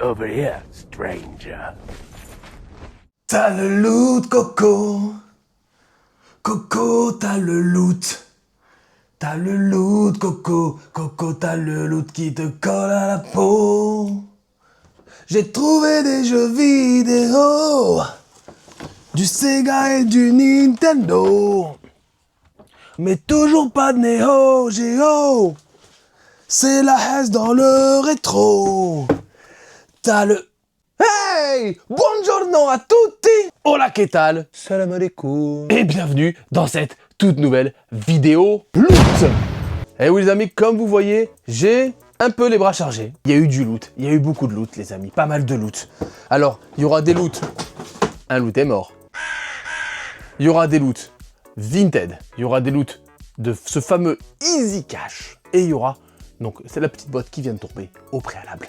over here, stranger. T'as le loot, Coco. Coco, t'as le loot. T'as le loot, Coco. Coco, t'as le loot qui te colle à la peau. J'ai trouvé des jeux vidéo. Du Sega et du Nintendo. Mais toujours pas de Neo Geo. C'est la S dans le rétro. T'as le... Hey! Buongiorno a tutti! Hola, que tal? Salam alaikum. Et bienvenue dans cette toute nouvelle vidéo loot. Et oui les amis, comme vous voyez, j'ai un peu les bras chargés. Il y a eu du loot, il y a eu beaucoup de loot les amis, pas mal de loot. Alors, il y aura des loots. Un loot est mort. Il y aura des loots Vinted. Il y aura des loots de ce fameux Easy Cash. Et il y aura, donc c'est la petite boîte qui vient de tomber au préalable.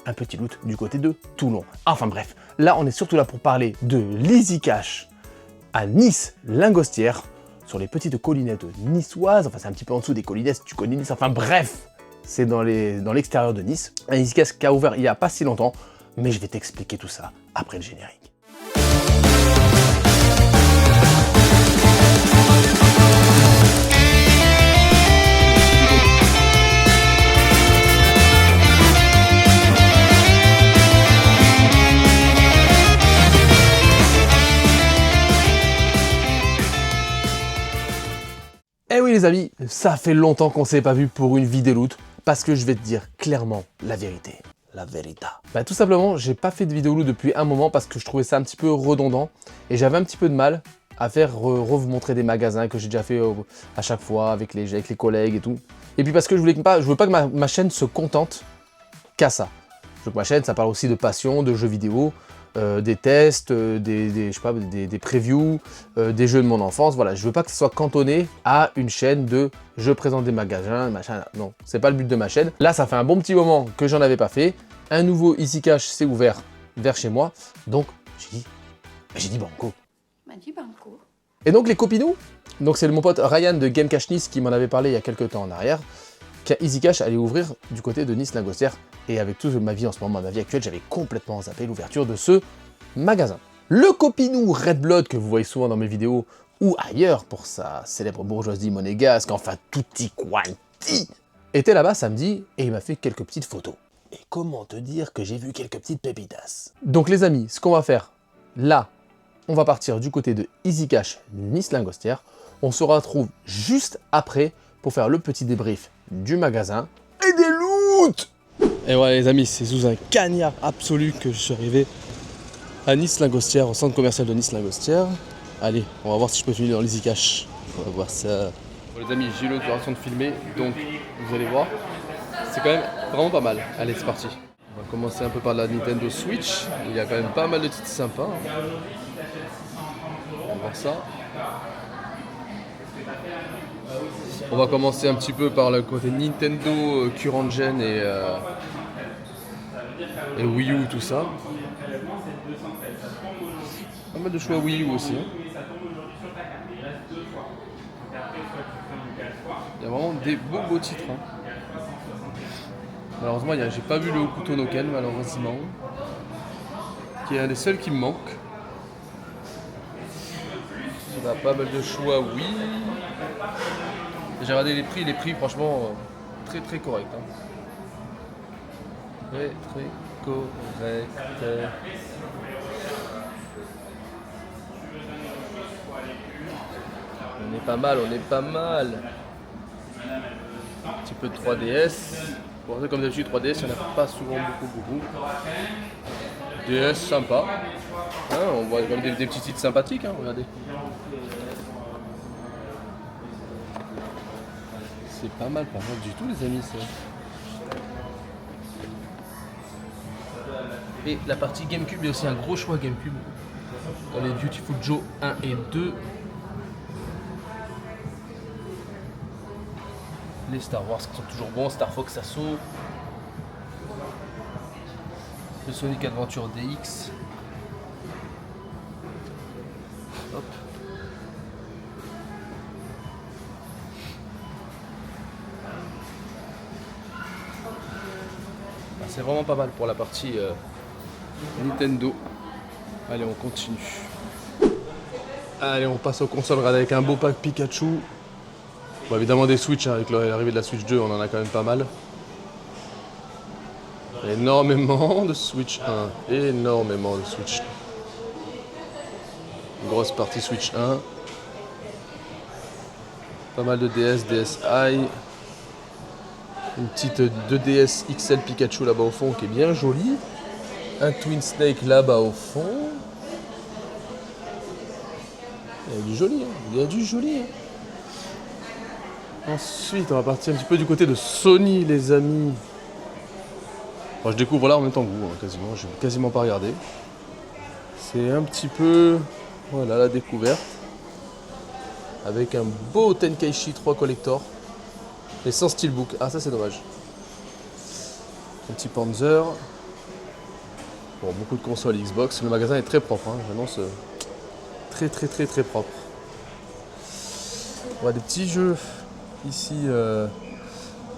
Un petit loot du côté de Toulon. Enfin bref, là on est surtout là pour parler de l'Easy Cash à Nice-Lingostière, sur les petites collinettes niçoises, enfin c'est un petit peu en dessous des collinettes, tu connais Nice, enfin bref, c'est dans l'extérieur de Nice. Un Easy Cash qui a ouvert il n'y a pas si longtemps, mais je vais t'expliquer tout ça après le générique. Eh oui les amis, ça fait longtemps qu'on s'est pas vu pour une vidéo loot, parce que je vais te dire clairement la vérité. La vérita. Bah tout simplement, j'ai pas fait de vidéo loot depuis un moment parce que je trouvais ça un petit peu redondant et j'avais un petit peu de mal à faire vous montrer des magasins que j'ai déjà fait à chaque fois avec les collègues et tout. Et puis parce que je veux pas que ma chaîne se contente qu'à ça. Je veux que ma chaîne, ça parle aussi de passion, de jeux vidéo, des tests, des previews, des jeux de mon enfance. Voilà, je veux pas que ce soit cantonné à une chaîne de je présente des magasins, machin. Non, c'est pas le but de ma chaîne. Là, ça fait un bon petit moment que j'en avais pas fait. Un nouveau Easy Cash s'est ouvert vers chez moi. Donc, j'ai dit banco. M'a dit banco. Et donc, les copinous, donc c'est mon pote Ryan de Game Cash Nice qui m'en avait parlé il y a quelques temps en arrière, qu'un Easy Cash allait ouvrir du côté de Nice-Lingostière. Et avec toute ma vie en ce moment, ma vie actuelle, j'avais complètement zappé l'ouverture de ce magasin. Le copinou Red Blood que vous voyez souvent dans mes vidéos ou ailleurs pour sa célèbre bourgeoisie monégasque, enfin tutti quanti, était là-bas samedi et il m'a fait quelques petites photos. Et comment te dire que j'ai vu quelques petites pépitas. Donc les amis, ce qu'on va faire, là, on va partir du côté de Easy Cash Nice-Lingostière. On se retrouve juste après pour faire le petit débrief du magasin et des loots. Et voilà les amis, c'est sous un cagnard absolu que je suis arrivé à Nice-Lingostière, au centre commercial de Nice-Lingostière. Allez, on va voir si je peux finir dans l'Easy Cash. On va voir ça. Bon les amis, j'ai eu l'autorisation de filmer, donc vous allez voir. C'est quand même vraiment pas mal. Allez, c'est parti. On va commencer un peu par la Nintendo Switch. Il y a quand même pas mal de titres sympas. On va voir ça. On va commencer un petit peu par le côté Nintendo, Current Gen et Wii U, tout ça. Pas mal de choix Wii U aussi. Il y a vraiment des beaux titres. Malheureusement, j'ai pas vu le Hokuto no Ken, malheureusement. Qui est un des seuls qui me manque. On a pas mal de choix Wii. J'ai regardé les prix franchement très correct. Très correct. On est pas mal. Un petit peu de 3DS. Bon, comme d'habitude 3DS, il n'y en a pas souvent beaucoup. DS sympa. On voit comme des petits titres sympathiques, regardez. C'est pas mal du tout les amis ça. Et la partie Gamecube, il y a aussi un gros choix Gamecube. Dans les Beautiful Joe 1 et 2. Les Star Wars qui sont toujours bons, Star Fox Assault. Le Sonic Adventure DX. Hop. c'est vraiment pas mal pour la partie Nintendo. Allez, on continue. Allez, on passe aux consoles. Regardez, avec un beau pack Pikachu. Bon, évidemment des Switch, hein, avec l'arrivée de la Switch 2, on en a quand même pas mal. Énormément de Switch 1. Énormément de Switch. Une grosse partie Switch 1. Pas mal de DS, DSi. Une petite 2DS XL Pikachu là-bas au fond qui est bien jolie. Un Twin Snake là-bas au fond. Il y a du joli, hein. Il y a du joli. Hein. Ensuite, on va partir un petit peu du côté de Sony, les amis. Bon, je découvre là en même temps que vous, hein, quasiment. Je n'ai quasiment pas regardé. C'est un petit peu, voilà, la découverte. Avec un beau Tenkaichi 3 Collector. Et sans steelbook. Ah, ça c'est dommage. Un petit Panzer. Bon, beaucoup de consoles Xbox. Le magasin est très propre, hein. J'annonce très propre. On voit des petits jeux. Ici,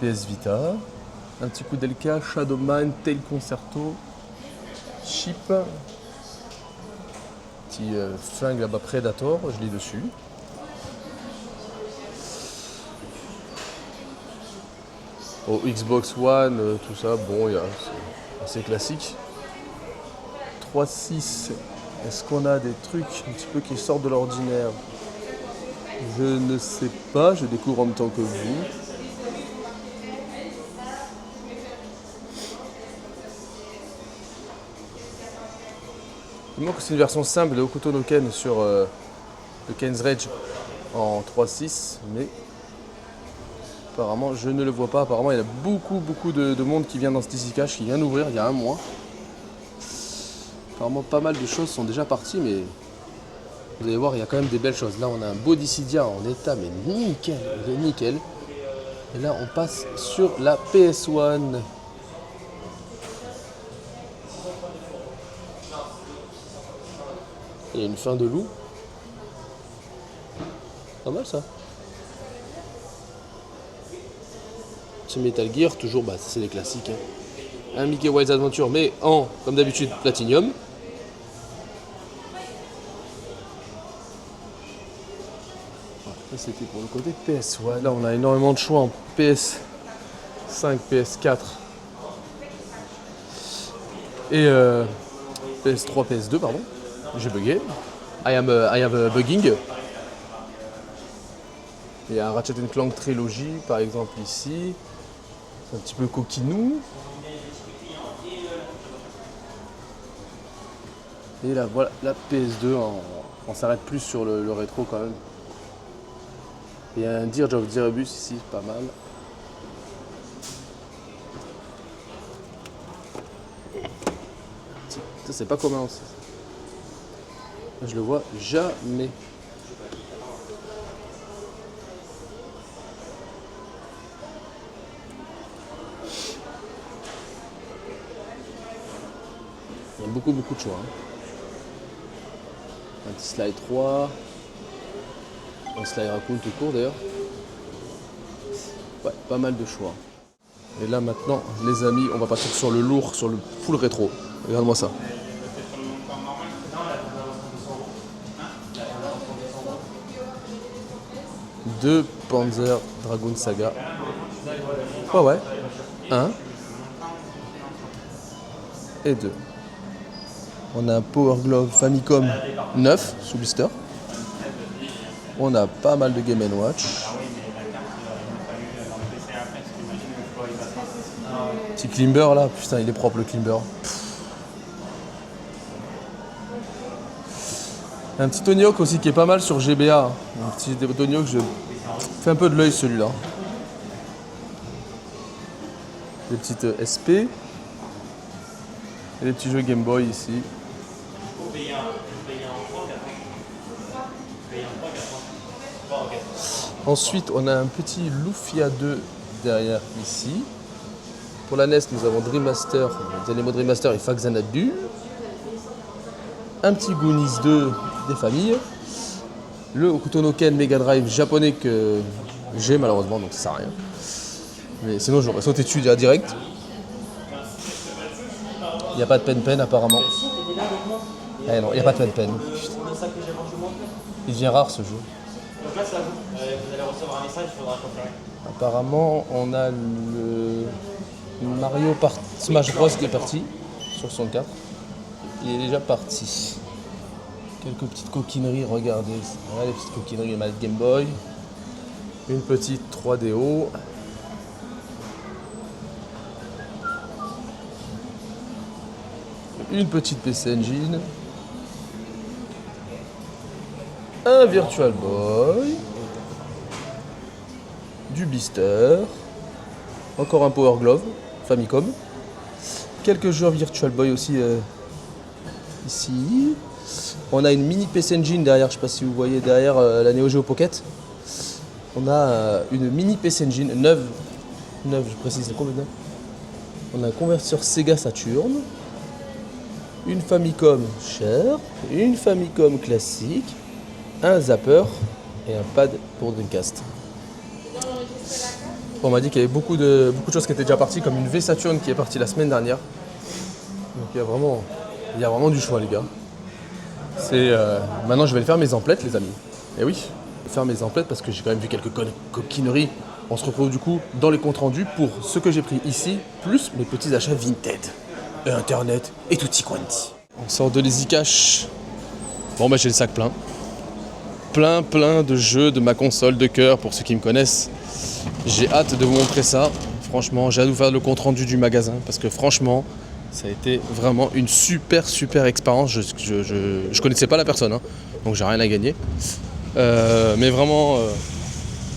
PS Vita. Un petit coup d'Elka, Shadowman, Tail Concerto. Chip. Petit flingue là-bas, Predator, je l'ai dessus. Au Xbox One, tout ça, bon, c'est assez classique. 3.6, est-ce qu'on a des trucs un petit peu qui sortent de l'ordinaire? Je ne sais pas, je découvre en même temps que vous. Il manque que c'est une version simple de Hokuto no Ken sur le Ken's Rage en 3.6, mais apparemment je ne le vois pas. Apparemment il y a beaucoup de monde qui vient dans ce Easy Cash, qui vient d'ouvrir il y a un mois. Apparemment pas mal de choses sont déjà parties, mais vous allez voir, il y a quand même des belles choses. Là on a un beau Dissidia en état, mais nickel, il est nickel. Et là on passe sur la PS1. Il y a une fin de loup. Pas mal ça. Ce Metal Gear, toujours, bah c'est des classiques. Hein. Un Mickey Wilds Adventure, mais en, comme d'habitude, Platinum. Ça c'était pour le côté PS1. Là on a énormément de choix en PS5, PS4 et PS3, PS2, pardon. J'ai bugué. I am bugging. Il y a un Ratchet & Clank Trilogy, par exemple, ici. C'est un petit peu coquinou. Et là, voilà, la PS2, on s'arrête plus sur le rétro quand même. Il y a un Dirge of Direbus ici, pas mal. Ça, c'est pas commun aussi. Je le vois jamais. Il y a beaucoup de choix. Hein. Un petit Sly 3. Un Sly Raccoon tout court d'ailleurs. Ouais, pas mal de choix. Et là maintenant, les amis, on va partir sur le lourd, sur le full rétro. Regarde-moi ça. Deux Panzer Dragoon Saga. Ouais. 1 et 2. On a un Power Glove Famicom 9 sous blister. On a pas mal de Game & Watch. Petit Climber là, putain il est propre le Climber. Un petit Tony Hawk aussi qui est pas mal sur GBA. Un petit Tony Hawk, je fais un peu de l'œil celui-là. Des petites SP. Et les petits jeux Game Boy ici. Ensuite, on a un petit Lufia 2 derrière ici. Pour la NES, nous avons Dream Master, Dynamo Dream Master et Faxanadu. Un petit Goonies 2 des familles. Le Hokuto no Ken Mega Drive japonais que j'ai malheureusement, donc ça sert à rien. Mais sinon, j'aurais sauté dessus direct. Il n'y a pas de pen apparemment. Si, t'étais là avec moi. Eh non, il n'y a pas de pen. C'est ça que j'ai vendu moi. Il devient rare ce jeu. Donc là, c'est à vous. Vous allez recevoir un message, il faudra confirmer. Apparemment, on a le Mario Smash Bros qui est parti sur 64. Il est déjà parti. Quelques petites coquineries, regardez. Voilà les petites coquineries de ma Game Boy. Une petite 3DO. Une petite PC Engine. Un Virtual Boy. Du Blister. Encore un Power Glove. Famicom. Quelques jeux Virtual Boy aussi ici. On a une mini PC Engine derrière, je sais pas si vous voyez derrière la Neo Geo Pocket. On a une mini PC Engine neuve, je précise, c'est combien de neuve. On a un convertisseur Sega Saturn, une Famicom chère, une Famicom classique, un zapper et un pad pour Dreamcast. On m'a dit qu'il y avait beaucoup de choses qui étaient déjà parties, comme une V Saturn qui est partie la semaine dernière. Donc il y a vraiment du choix les gars. Maintenant je vais le faire mes emplettes les amis. Et oui, je vais faire mes emplettes parce que j'ai quand même vu quelques coquineries. On se retrouve du coup dans les comptes rendus pour ce que j'ai pris ici, plus mes petits achats Vinted, et Internet et tutti quanti. On sort de l'Easy Cash. Bon bah j'ai le sac plein. Plein de jeux de ma console de cœur pour ceux qui me connaissent. J'ai hâte de vous montrer ça. Franchement, j'ai hâte de vous faire le compte rendu du magasin parce que franchement, ça a été vraiment une super expérience. Je connaissais pas la personne, hein, donc j'ai rien à gagner. Mais vraiment,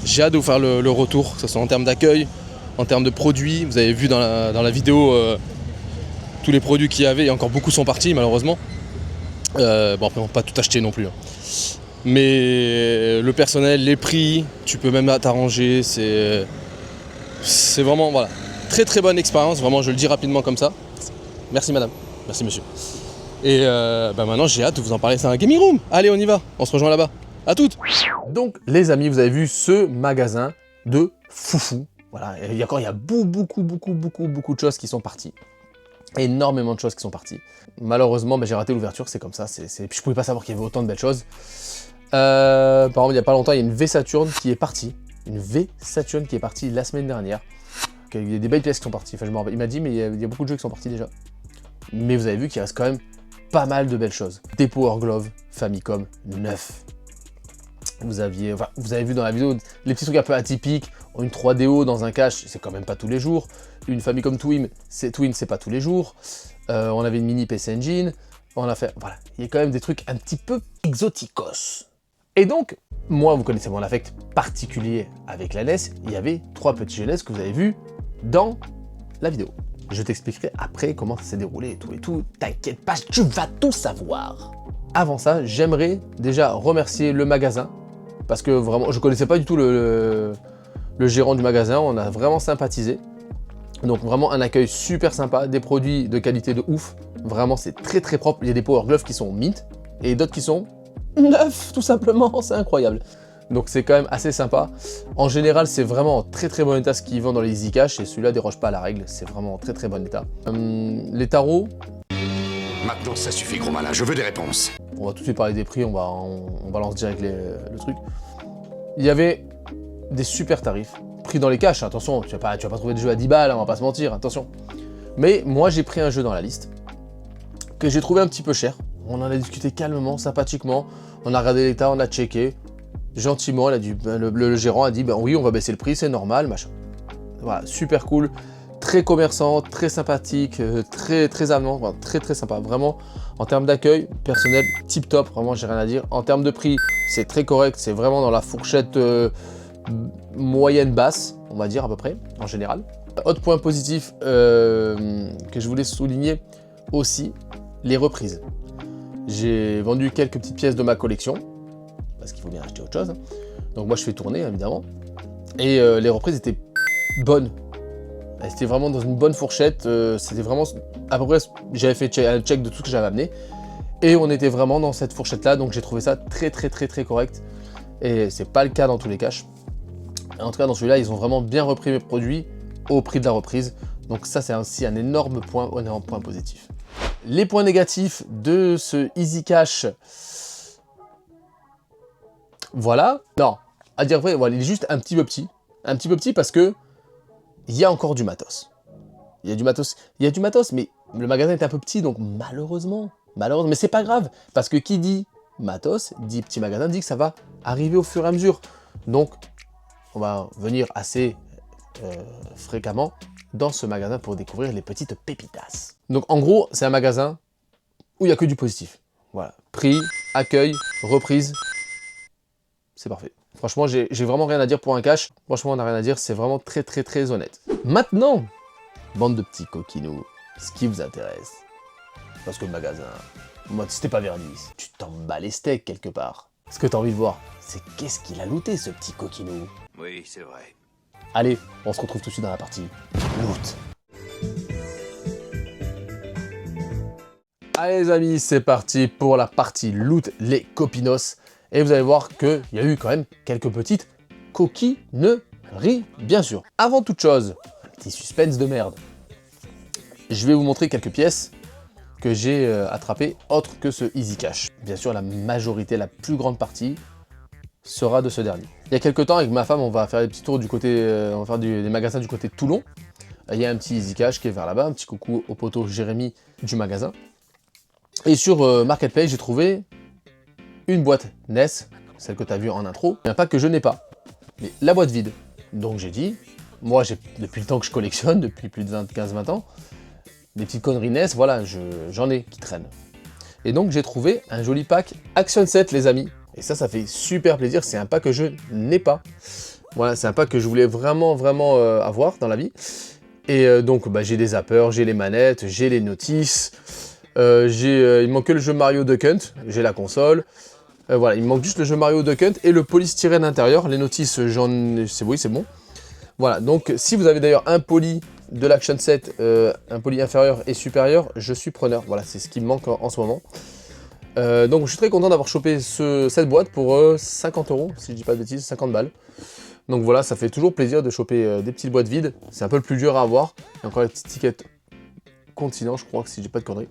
j'ai hâte de vous faire le retour, que ce soit en termes d'accueil, en termes de produits. Vous avez vu dans la vidéo tous les produits qu'il y avait, et encore beaucoup sont partis malheureusement. Bon après on peut pas tout acheter non plus. Hein. Mais le personnel, les prix, tu peux même t'arranger. C'est vraiment voilà. Très bonne expérience, vraiment je le dis rapidement comme ça. Merci madame, merci monsieur. Et maintenant j'ai hâte de vous en parler, c'est un gaming room. Allez on y va, on se rejoint là-bas. À toutes. Donc les amis, vous avez vu ce magasin de foufou. Voilà, il y a beaucoup de choses qui sont parties. Énormément de choses qui sont parties. Malheureusement, j'ai raté l'ouverture, c'est comme ça. Je pouvais pas savoir qu'il y avait autant de belles choses. Par exemple, il n'y a pas longtemps, il y a une V Saturn qui est partie. Une V Saturn qui est partie la semaine dernière. Il y a des belles pièces qui sont parties. Enfin, je me rappelle. Il m'a dit, mais il y a beaucoup de jeux qui sont partis déjà. Mais vous avez vu qu'il reste quand même pas mal de belles choses. Des Power Glove Famicom 9. Vous avez vu dans la vidéo les petits trucs un peu atypiques. Une 3DO dans un cache, c'est quand même pas tous les jours. Une Famicom Twin, c'est pas tous les jours. On avait une mini PC Engine. On a fait, voilà, il y a quand même des trucs un petit peu exoticos. Et donc, moi, vous connaissez mon affect particulier avec la NES. Il y avait 3 petits jeux NES que vous avez vus dans la vidéo. Je t'expliquerai après comment ça s'est déroulé et tout. T'inquiète pas, tu vas tout savoir. Avant ça, j'aimerais déjà remercier le magasin. Parce que vraiment, je connaissais pas du tout le gérant du magasin. On a vraiment sympathisé. Donc vraiment un accueil super sympa, des produits de qualité de ouf. Vraiment, c'est très propre. Il y a des Power Gloves qui sont mint et d'autres qui sont neufs, tout simplement. C'est incroyable. Donc c'est quand même assez sympa. En général, c'est vraiment en très bon état ce qu'ils vendent dans les Easy Cash et celui-là déroge pas à la règle. C'est vraiment en très bon état. Les tarots. Maintenant, ça suffit, gros malin. Je veux des réponses. On va tout de suite parler des prix. On balance direct le truc. Il y avait des super tarifs. Prix dans les caches, attention, tu vas pas trouver des jeux à 10 balles, on va pas se mentir, attention. Mais moi j'ai pris un jeu dans la liste que j'ai trouvé un petit peu cher. On en a discuté calmement, sympathiquement. On a regardé l'état, on a checké. Gentiment, le gérant a dit ben oui, on va baisser le prix, c'est normal, machin. Voilà, super cool, très commerçant, très sympathique, très avenant, voilà, très sympa. Vraiment, en termes d'accueil, personnel, tip top, vraiment j'ai rien à dire. En termes de prix, c'est très correct, c'est vraiment dans la fourchette moyenne basse, on va dire à peu près, en général. Autre point positif que je voulais souligner aussi, les reprises. J'ai vendu quelques petites pièces de ma collection, parce qu'il faut bien acheter autre chose. Donc moi je fais tourner évidemment. Et les reprises étaient bonnes. C'était vraiment dans une bonne fourchette. C'était vraiment à peu près, j'avais fait un check de tout ce que j'avais amené. Et on était vraiment dans cette fourchette là, donc j'ai trouvé ça très correct. Et c'est pas le cas dans tous les caches. En tout cas, dans celui-là, ils ont vraiment bien repris mes produits au prix de la reprise. Donc ça, c'est aussi un énorme point positif. les points négatifs de ce Easy Cash. Voilà. Non, à dire vrai, voilà, il est juste un petit peu petit. Un petit peu petit parce que il y a encore du matos. Il y a du matos, mais le magasin est un peu petit, donc malheureusement, mais c'est pas grave, parce que qui dit matos, dit petit magasin, dit que ça va arriver au fur et à mesure. Donc, on va venir assez fréquemment dans ce magasin pour découvrir les petites pépitas. Donc, en gros, c'est un magasin où il n'y a que du positif. Voilà, prix, accueil, reprise, c'est parfait. Franchement, j'ai vraiment rien à dire pour un cash. Franchement, on n'a rien à dire, c'est vraiment très très très honnête. Maintenant, bande de petits coquinous, ce qui vous intéresse. Parce que le magasin, moi, si t'es pas Vernis, tu t'en bats les steaks quelque part. Ce que t'as envie de voir, c'est qu'est-ce qu'il a looté, ce petit coquinou. Oui, c'est vrai. Allez, on se retrouve tout de suite dans la partie loot. Allez les amis, c'est parti pour la partie loot, les copinos. Et vous allez voir qu'il y a eu quand même quelques petites coquineries, bien sûr. Avant toute chose, un petit suspense de merde. Je vais vous montrer quelques pièces que j'ai attrapées autres que ce Easy Cash. Bien sûr, la majorité, la plus grande partie sera de ce dernier. Il y a quelques temps, avec ma femme, on va faire des petits tours du côté, on va faire des magasins du côté de Toulon. Il y a un petit Easy Cash qui est vers là-bas, un petit coucou au poteau Jérémy du magasin. Et sur Marketplace, j'ai trouvé une boîte NES, celle que tu as vue en intro, un pack que je n'ai pas, mais la boîte vide. Donc j'ai dit, moi depuis le temps que je collectionne, depuis plus de 15-20 ans, des petites conneries NES, voilà, j'en ai qui traînent. Et donc j'ai trouvé un joli pack Action 7 les amis, et ça fait super plaisir, c'est un pack que je n'ai pas. Voilà, c'est un pack que je voulais vraiment avoir dans la vie. Et donc bah, j'ai des zappers, j'ai les manettes, j'ai les notices, il manque que le jeu Mario Duck Hunt, j'ai la console. Voilà, il me manque juste le jeu Mario Duck Hunt et le polystyrène intérieur. Les notices, oui, c'est bon. Voilà, donc si vous avez d'ailleurs un poly de l'Action 7, un poly inférieur et supérieur, je suis preneur. Voilà, c'est ce qui me manque en ce moment. Donc je suis très content d'avoir chopé cette boîte pour 50 €, si je dis pas de bêtises, 50 balles. Donc voilà, ça fait toujours plaisir de choper des petites boîtes vides. C'est un peu le plus dur à avoir. Il y a encore la petite étiquette continent, je crois, que si je dis pas de conneries.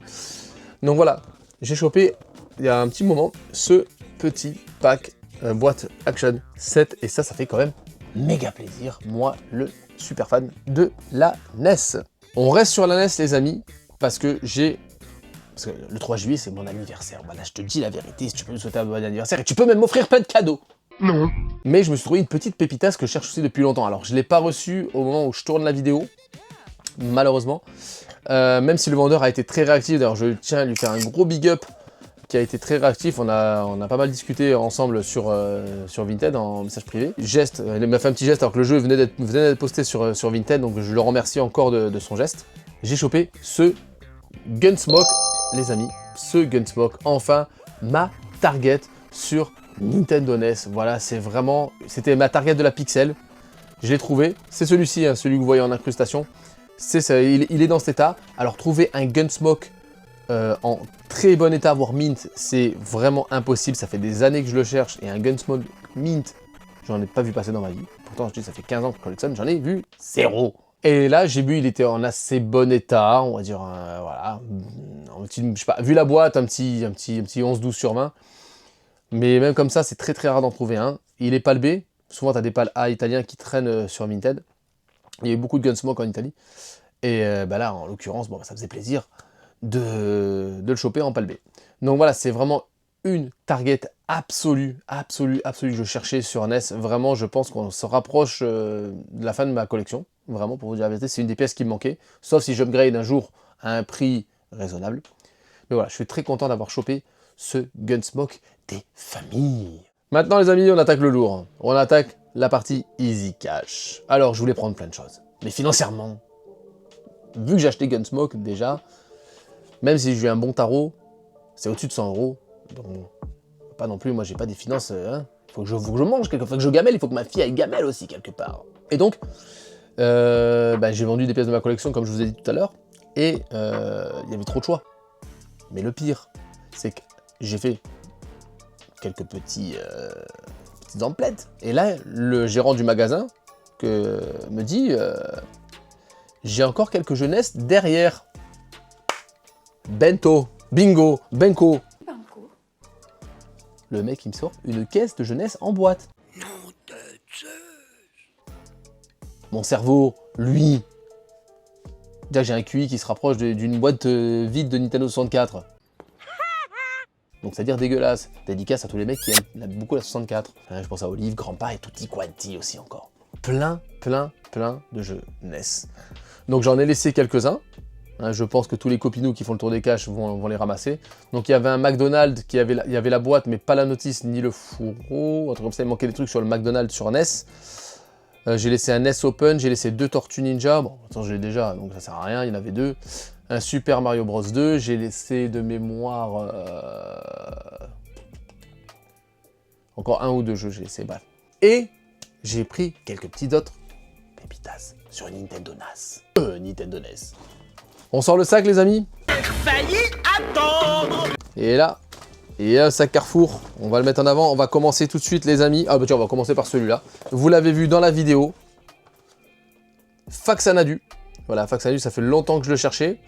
Donc voilà, j'ai chopé il y a un petit moment ce petit pack boîte Action 7 et ça fait quand même méga plaisir, moi le super fan de la NES. On reste sur la NES les amis, parce que le 3 juillet c'est mon anniversaire, voilà, je te dis la vérité, si tu peux me souhaiter un bon anniversaire et tu peux même m'offrir plein de cadeaux. Non. Mais je me suis trouvé une petite pépitasse que je cherche aussi depuis longtemps, alors je l'ai pas reçue au moment où je tourne la vidéo, malheureusement, même si le vendeur a été très réactif, d'ailleurs je tiens à lui faire un gros big up, qui a été très réactif, on a pas mal discuté ensemble sur Vinted en message privé. Geste, il m'a fait un petit geste alors que le jeu venait d'être posté sur Vinted, donc je le remercie encore de son geste. J'ai chopé ce Gunsmoke, les amis, ce Gunsmoke, enfin ma target sur Nintendo NES. Voilà, c'était ma target de la Pixel, je l'ai trouvé, c'est celui-ci, hein, celui que vous voyez en incrustation. C'est ça, il est dans cet état. Alors trouver un Gunsmoke en très bon état, voire mint, c'est vraiment impossible. Ça fait des années que je le cherche et un Gunsmoke mint, j'en ai pas vu passer dans ma vie. Pourtant, je dis, ça fait 15 ans que je collectionne, j'en ai vu 0. Et là, j'ai vu, il était en assez bon état, on va dire, voilà. Je sais pas, vu la boîte, un petit 11-12 sur 20. Mais même comme ça, c'est très rare d'en trouver un. Il est palbé. Souvent, tu as des pales A italiens qui traînent sur Vinted. Il y a eu beaucoup de Gunsmoke en Italie. Et bah là, en l'occurrence, bon, ça faisait plaisir de le choper en palbé. Donc voilà, c'est vraiment une target absolue. Je cherchais sur NES. Vraiment, je pense qu'on se rapproche de la fin de ma collection. Vraiment, pour vous dire la vérité, c'est une des pièces qui me manquait. Sauf si j'upgrade un jour à un prix raisonnable. Mais voilà, je suis très content d'avoir chopé ce Gunsmoke des familles. Maintenant, les amis, on attaque le lourd. On attaque la partie Easy Cash. Alors, je voulais prendre plein de choses. Mais financièrement, vu que j'ai acheté Gunsmoke déjà, même si j'ai eu un bon tarot, c'est au-dessus de 100 €. Donc, pas non plus, moi j'ai pas des finances, hein. Faut que je mange quelque part, faut que je gamelle, il faut que ma fille elle gamelle aussi quelque part. Et donc, j'ai vendu des pièces de ma collection comme je vous ai dit tout à l'heure, et il y avait trop de choix. Mais le pire, c'est que j'ai fait quelques petites emplettes. Et là, le gérant du magasin me dit, j'ai encore quelques jeunesses derrière. Bento, bingo, Benko. Le mec, il me sort une caisse de jeunesse en boîte. Mon cerveau, lui. Déjà que j'ai un QI qui se rapproche d'une boîte vide de Nintendo 64. Donc c'est-à-dire dégueulasse. Dédicace à tous les mecs qui aiment beaucoup la 64. Je pense à Olive, Grandpa et Tutti Quanti aussi encore. Plein de jeux NES. Donc j'en ai laissé quelques-uns. Je pense que tous les copinous qui font le tour des caches vont les ramasser. Donc il y avait un McDonald's, il y avait la boîte, mais pas la notice ni le fourreau. Un truc comme ça, il manquait des trucs sur le McDonald's sur NES. J'ai laissé un NES Open, j'ai laissé 2 Tortues Ninja. Bon, attends, je l'ai déjà, donc ça sert à rien, il y en avait 2. Un Super Mario Bros 2, j'ai laissé de mémoire... encore 1 ou 2 jeux, j'ai laissé, bref. Et j'ai pris quelques petits autres pépitas sur Nintendo NAS. Nintendo NES. On sort le sac, les amis. Failli attendre. Et là, il y a un sac Carrefour. On va le mettre en avant. On va commencer tout de suite, les amis. Ah bah tiens, on va commencer par celui-là. Vous l'avez vu dans la vidéo. Faxanadu. Voilà, Faxanadu, ça fait longtemps que je le cherchais.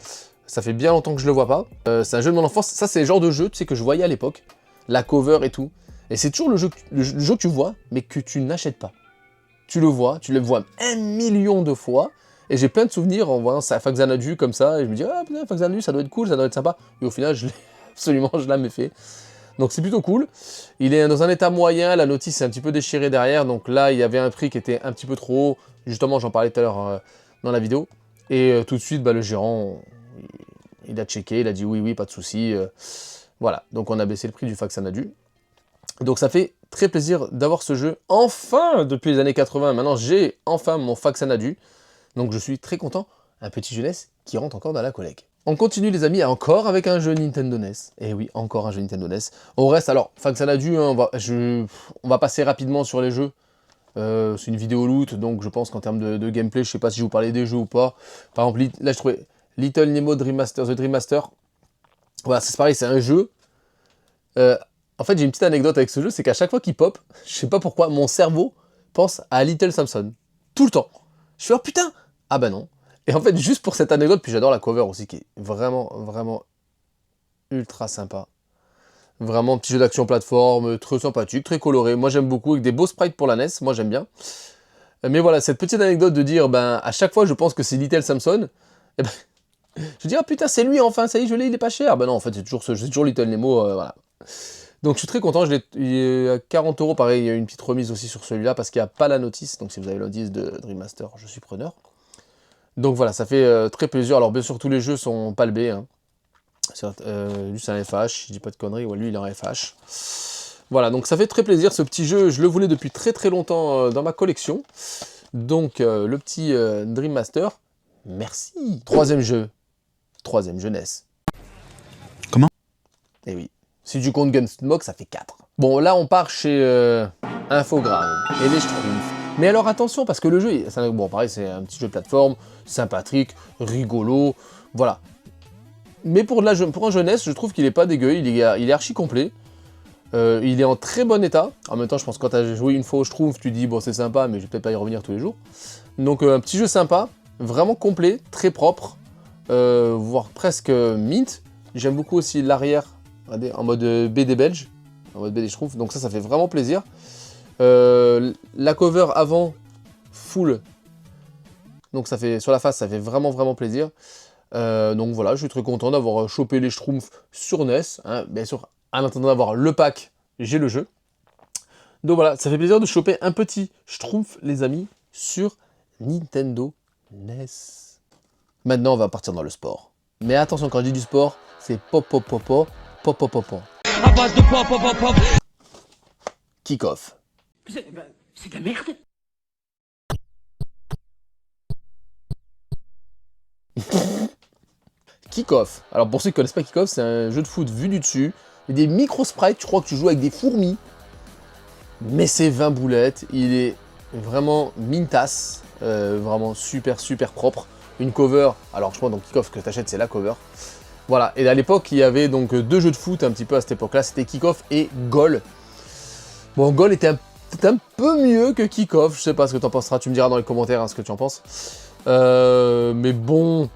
Ça fait bien longtemps que je le vois pas. C'est un jeu de mon enfance. Ça, c'est le genre de jeu, tu sais, que je voyais à l'époque. La cover et tout. Et c'est toujours le jeu que tu vois, mais que tu n'achètes pas. Tu le vois 1 million de fois. Et j'ai plein de souvenirs en voyant ça, Faxanadu comme ça, et je me dis, ah putain, Faxanadu, ça doit être cool, ça doit être sympa. Et au final, je l'ai jamais fait. Donc c'est plutôt cool. Il est dans un état moyen, la notice est un petit peu déchirée derrière, donc là, il y avait un prix qui était un petit peu trop haut. Justement, j'en parlais tout à l'heure dans la vidéo. Et tout de suite, le gérant, il a checké, il a dit oui, pas de souci. Voilà, donc on a baissé le prix du Faxanadu. Donc ça fait très plaisir d'avoir ce jeu. Enfin, depuis les années 80, maintenant, j'ai enfin mon Faxanadu. Donc je suis très content, un petit jeunesse qui rentre encore dans la collecte. On continue les amis, encore avec un jeu Nintendo NES. Et oui, encore un jeu Nintendo NES. On reste, alors, Faxanadu, hein, on va passer rapidement sur les jeux. C'est une vidéo loot, donc je pense qu'en termes de gameplay, je sais pas si je vous parlais des jeux ou pas. Par exemple, là je trouvais Little Nemo Dream Master, The Dream Master. Voilà, c'est pareil, c'est un jeu. En fait, j'ai une petite anecdote avec ce jeu, c'est qu'à chaque fois qu'il pop, je sais pas pourquoi, mon cerveau pense à Little Samson. Tout le temps. Je fais, oh putain! Ah bah non. Et en fait, juste pour cette anecdote, puis j'adore la cover aussi, qui est vraiment ultra sympa. Vraiment, petit jeu d'action plateforme, très sympathique, très coloré. Moi, j'aime beaucoup, avec des beaux sprites pour la NES, moi j'aime bien. Mais voilà, cette petite anecdote de dire, à chaque fois, je pense que c'est Little Samson, et je dis, ah putain, c'est lui enfin, ça y est, je l'ai, il est pas cher. Ben non, en fait, c'est toujours Little Nemo, voilà. Donc je suis très content, il est à 40 €, pareil, il y a une petite remise aussi sur celui-là, parce qu'il n'y a pas la notice, donc si vous avez la notice de Dream Master, je suis preneur. Donc voilà, ça fait très plaisir. Alors bien sûr, tous les jeux sont palbés. Hein. Lui, c'est un FH, je dis pas de conneries, ouais, lui, il est en FH. Voilà, donc ça fait très plaisir, ce petit jeu, je le voulais depuis très longtemps dans ma collection. Donc le petit Dream Master, merci. Troisième jeu NES. Comment? Eh oui, si tu comptes Gunsmoke, ça fait 4. Bon, là, on part chez Infogrames et les Schtroumpfs. Mais alors attention, parce que le jeu, bon pareil, c'est un petit jeu de plateforme, sympathique, rigolo, voilà. Mais pour un jeunesse, je trouve qu'il est pas dégueu, il est archi complet. Il est en très bon état. En même temps, je pense que quand tu as joué une fois au Schtroumpf, tu dis bon c'est sympa, mais je vais peut-être pas y revenir tous les jours. Donc un petit jeu sympa, vraiment complet, très propre, voire presque mint. J'aime beaucoup aussi l'arrière, en mode BD belge, en mode BD Schtroumpf, donc ça fait vraiment plaisir. La cover avant, full, donc ça fait, sur la face, ça fait vraiment plaisir. Donc voilà, je suis très content d'avoir chopé les Schtroumpfs sur NES, hein. Bien sûr, en attendant d'avoir le pack, j'ai le jeu. Donc voilà, ça fait plaisir de choper un petit Schtroumpf, les amis, sur Nintendo NES. Maintenant, on va partir dans le sport. Mais attention, quand je dis du sport, c'est pop. À base de pop. Kick-off. C'est de la merde. Kick-off. Alors pour ceux qui ne connaissent pas Kick-off, c'est un jeu de foot vu du dessus. Il y a des micro-sprites, je crois que tu joues avec des fourmis. Mais c'est 20 boulettes. Il est vraiment mintasse. Vraiment super propre. Une cover. Alors je crois donc Kick-off que tu achètes, c'est la cover. Voilà. Et à l'époque, il y avait donc 2 jeux de foot un petit peu à cette époque-là. C'était Kick-off et Goal. Bon, Goal était un peu mieux que Kick-off. Je sais pas ce que tu en penseras. Tu me diras dans les commentaires ce que tu en penses. Mais bon...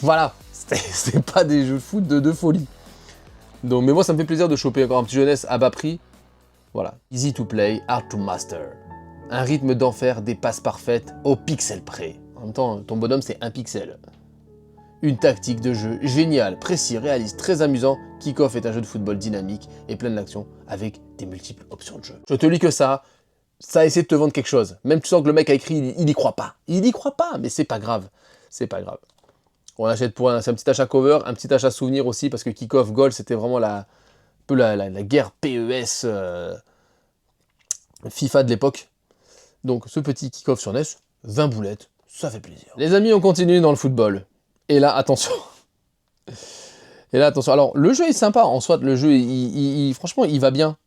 Voilà, C'est pas des jeux de foot de folie. Donc, mais moi, ça me fait plaisir de choper encore un petit jeunesse à bas prix. Voilà. Easy to play, hard to master. Un rythme d'enfer, des passes parfaites au pixel près. En même temps, ton bonhomme, c'est un pixel. Une tactique de jeu géniale, précis, réaliste, très amusant. Kick-Off est un jeu de football dynamique et plein d'action avec des multiples options de jeu. Je te lis que ça a essayé de te vendre quelque chose. Même tu sens que le mec a écrit, il y croit pas. Il y croit pas, mais c'est pas grave. C'est pas grave. On achète pour c'est un petit achat cover, un petit achat souvenir aussi, parce que Kick-Off Gold, c'était vraiment un peu la guerre PES FIFA de l'époque. Donc ce petit Kick-Off sur NES, 20 boulettes, ça fait plaisir. Les amis, on continue dans le football. Et là, attention. Alors, le jeu est sympa. En soit, le jeu, franchement, il va bien.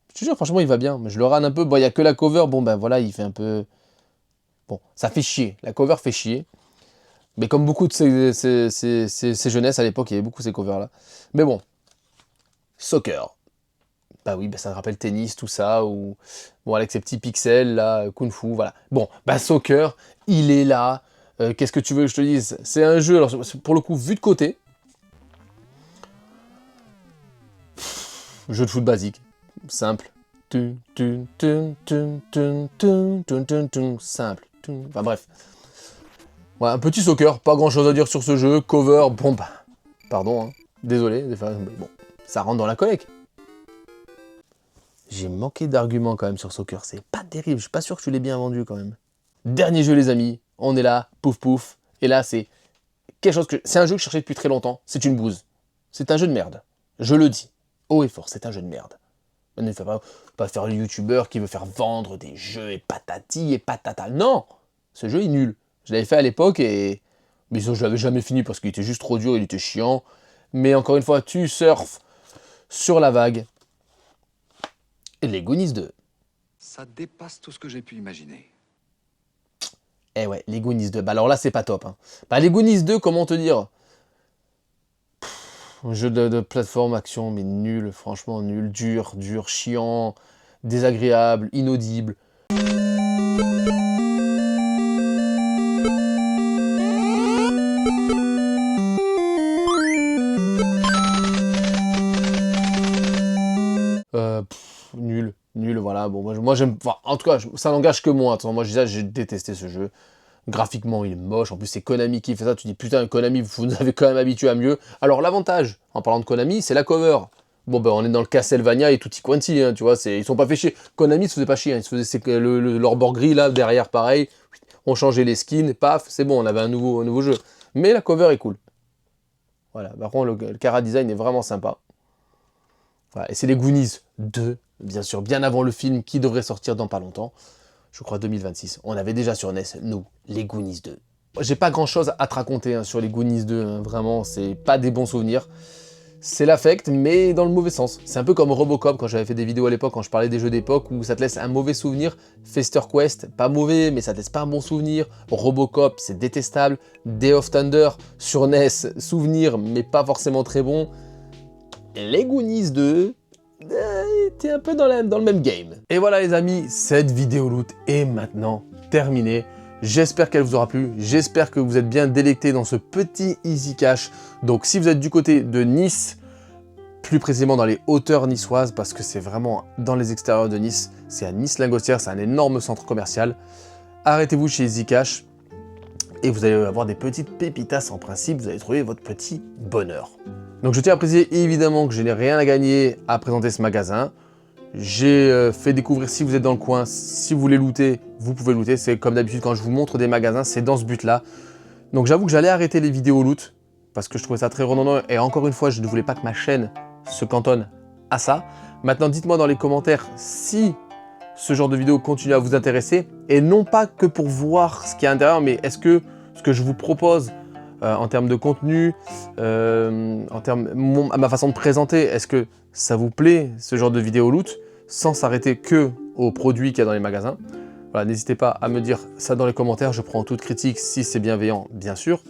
Je te jure, franchement, il va bien. Mais je le râne un peu. Bon, il n'y a que la cover. Bon, ben voilà, il fait un peu... Bon, ça fait chier. La cover fait chier. Mais comme beaucoup de ces jeunesses à l'époque, il y avait beaucoup ces covers-là. Mais bon. Soccer. Bah oui, bah ça me rappelle tennis, tout ça. Ou... Bon, avec ces petits pixels, là, Kung Fu, voilà. Bon, bah soccer, il est là. Qu'est-ce que tu veux que je te dise? C'est un jeu, alors pour le coup, vu de côté. Jeu de foot basique. Simple. Simple. Enfin bref. Ouais, un petit soccer, pas grand chose à dire sur ce jeu. Cover, bon bah. Pardon, hein. Désolé, des fois, mais bon. Ça rentre dans la collecte. J'ai manqué d'arguments quand même sur soccer. C'est pas terrible, je suis pas sûr que tu l'aies bien vendu quand même. Dernier jeu les amis. On est là, pouf pouf, et là c'est quelque chose que... C'est un jeu que je cherchais depuis très longtemps, c'est une bouse. C'est un jeu de merde, je le dis, haut et fort, c'est un jeu de merde. Ne fais pas faire le youtubeur qui veut faire vendre des jeux et patati et patata, non. Ce jeu est nul, je l'avais fait à l'époque et... Mais je l'avais jamais fini parce qu'il était juste trop dur, il était chiant. Mais encore une fois, tu surfes sur la vague. Et les Goonies 2. Ça dépasse tout ce que j'ai pu imaginer. Eh ouais, les Goonies 2. Bah alors là, c'est pas top. Hein. Bah les Goonies 2, comment te dire? Un jeu de plateforme action, mais nul, franchement nul. Dur, chiant, désagréable, inaudible. Nul, voilà. Bon, moi j'aime... Enfin, en tout cas, ça n'engage que moi. Attends, moi, j'ai détesté ce jeu. Graphiquement, il est moche. En plus, c'est Konami qui fait ça. Tu dis, putain, Konami, vous nous avez quand même habitué à mieux. Alors, l'avantage, en parlant de Konami, c'est la cover. Bon, ben, on est dans le Castlevania et tutti quanti, hein, tu vois. Ils sont pas fait chier. Konami, ils se faisaient pas chier. Hein, ils se faisaient leur bord gris, là, derrière, pareil. On changeait les skins, paf, c'est bon, on avait un nouveau jeu. Mais la cover est cool. Voilà. Par contre, le Cara Design est vraiment sympa. Voilà. Et c'est les Goonies 2, bien sûr, bien avant le film qui devrait sortir dans pas longtemps. Je crois 2026. On avait déjà sur NES, nous, les Goonies 2. J'ai pas grand chose à te raconter hein, sur les Goonies 2, hein, vraiment, c'est pas des bons souvenirs. C'est l'affect, mais dans le mauvais sens. C'est un peu comme Robocop, quand j'avais fait des vidéos à l'époque, quand je parlais des jeux d'époque, où ça te laisse un mauvais souvenir. Fester Quest, pas mauvais, mais ça te laisse pas un bon souvenir. Robocop, c'est détestable. Day of Thunder, sur NES, souvenir, mais pas forcément très bon. Les Goonies 2... t'es un peu dans le même game. Et voilà les amis, cette vidéo loot est maintenant terminée. J'espère qu'elle vous aura plu, j'espère que vous êtes bien délectés dans ce petit Easy Cash. Donc si vous êtes du côté de Nice, plus précisément dans les hauteurs niçoises, parce que c'est vraiment dans les extérieurs de Nice, c'est à Nice-Lingostière, c'est un énorme centre commercial. Arrêtez-vous chez Easy Cash et vous allez avoir des petites pépitas en principe, vous allez trouver votre petit bonheur. Donc je tiens à préciser évidemment que je n'ai rien à gagner à présenter ce magasin. J'ai fait découvrir, si vous êtes dans le coin, si vous voulez looter, vous pouvez looter. C'est comme d'habitude quand je vous montre des magasins, c'est dans ce but-là. Donc j'avoue que j'allais arrêter les vidéos loot parce que je trouvais ça très redondant et encore une fois, je ne voulais pas que ma chaîne se cantonne à ça. Maintenant, dites-moi dans les commentaires si ce genre de vidéo continue à vous intéresser et non pas que pour voir ce qu'il y a à l'intérieur, mais est-ce que ce que je vous propose en termes de contenu, en termes à ma façon de présenter, est-ce que ça vous plaît ce genre de vidéo loot sans s'arrêter que aux produits qu'il y a dans les magasins? Voilà, n'hésitez pas à me dire ça dans les commentaires, je prends toute critique si c'est bienveillant, bien sûr.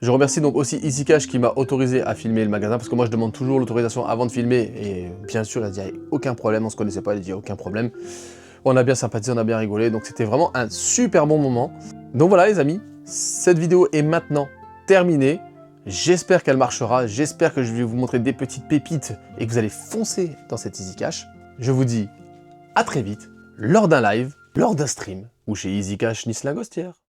Je remercie donc aussi Easy Cash qui m'a autorisé à filmer le magasin parce que moi je demande toujours l'autorisation avant de filmer et bien sûr elle a dit aucun problème, on se connaissait pas, elle a dit aucun problème. On a bien sympathisé, on a bien rigolé, donc c'était vraiment un super bon moment. Donc voilà les amis, cette vidéo est maintenant terminée. J'espère qu'elle marchera, j'espère que je vais vous montrer des petites pépites et que vous allez foncer dans cette Easy Cash. Je vous dis à très vite, lors d'un live, lors d'un stream, ou chez Easy Cash Nice Lingostière.